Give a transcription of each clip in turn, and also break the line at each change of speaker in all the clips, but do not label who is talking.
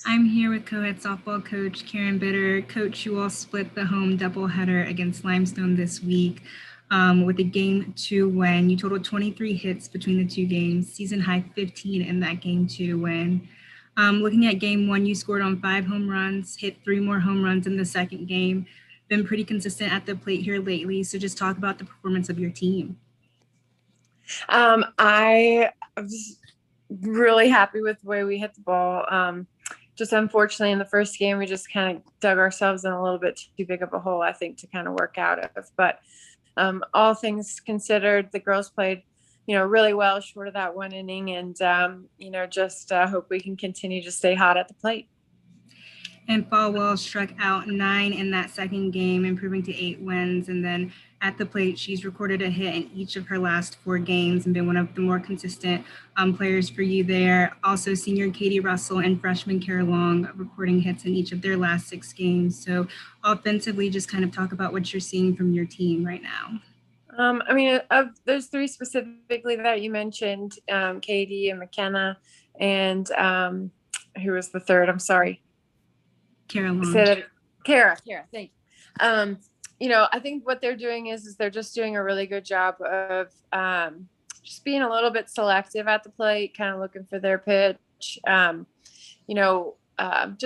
I'm here with co-head softball coach Karen Bitter. Coach, you all split the home doubleheader against Limestone this week with a Game 2 win. You totaled 23 hits between the two games, season high 15 in that Game 2 win. Looking at Game 1, you scored on 5 home runs, hit 3 more home runs in the second game. Been pretty consistent at the plate here lately. So just talk about the performance of your team.
I was really happy with the way we hit the ball. Just unfortunately in the first game, we just kind of dug ourselves in a little bit too big of a hole, I think, to kind of work out of. But all things considered, the girls played, really well short of that one inning. And, just hope we can continue to stay hot at the plate.
And Falwell struck out 9 in that second game, improving to 8 wins. And then at the plate, she's recorded a hit in each of her last 4 games and been one of the more consistent players for you there. Also, senior Katie Russell and freshman Kara Long recording hits in each of their last 6 games. So offensively, just kind of talk about what you're seeing from your team right now.
Of those 3 specifically that you mentioned, Katie and McKenna, and who was the third? I'm sorry.
Kara,
thank you. I think what they're doing is they're just doing a really good job of just being a little bit selective at the plate, kind of looking for their pitch, just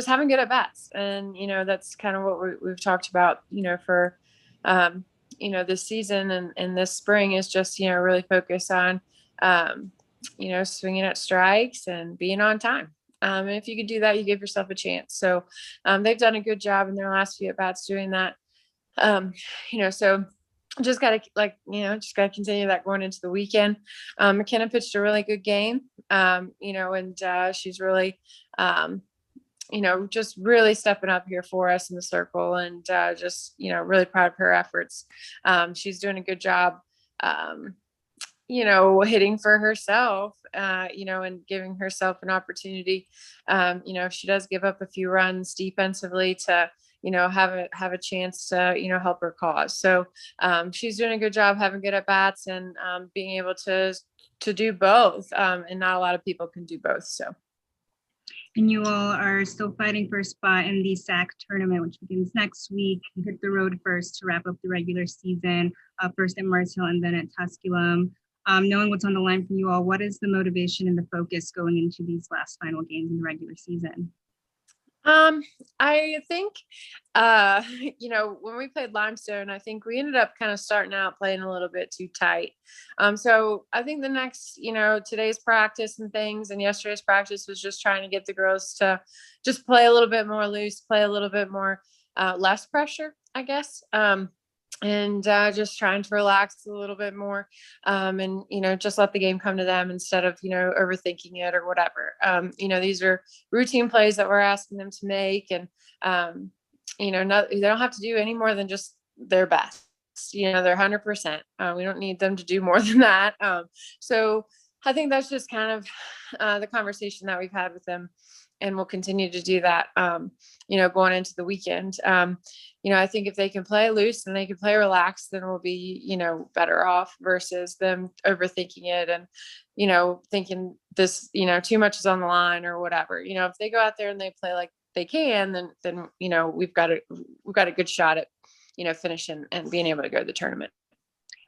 having good at bats. And, that's kind of what we've talked about, for, this season and this spring is just, really focus on, swinging at strikes and being on time. And if you could do that, you give yourself a chance. So they've done a good job in their last few at bats doing that. So just gotta continue that going into the weekend. McKenna pitched a really good game, and she's really, just really stepping up here for us in the circle, and really proud of her efforts. She's doing a good job, hitting for herself, and giving herself an opportunity. If she does give up a few runs defensively to, have a chance to, help her cause. So she's doing a good job having good at bats and being able to do both. And not a lot of people can do both. So.
And you all are still fighting for a spot in the SAC tournament, which begins next week. You hit the road first to wrap up the regular season, first at Mars Hill and then at Tusculum. Knowing what's on the line for you all, what is the motivation and the focus going into these last final games in the regular season?
I think, when we played Limestone, I think we ended up kind of starting out playing a little bit too tight. So I think the next, today's practice and things and yesterday's practice was just trying to get the girls to just play a little bit more loose, play a little bit more, less pressure, I guess. And just trying to relax a little bit more, and just let the game come to them instead of overthinking it or whatever. These are routine plays that we're asking them to make, and they don't have to do any more than just their best. They're 100%. We don't need them to do more than that. So I think that's just kind of the conversation that we've had with them, and we'll continue to do that, going into the weekend. I think if they can play loose and they can play relaxed, then we'll be, better off versus them overthinking it and, thinking this, too much is on the line or whatever. If they go out there and they play like they can, then we've got a good shot at, finishing and being able to go to the tournament.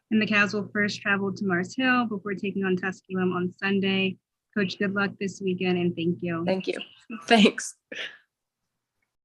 And the Cavs will first travel to Mars Hill before taking on Tusculum on Sunday. Coach, good luck this weekend and thank you.
Thank you. Thanks.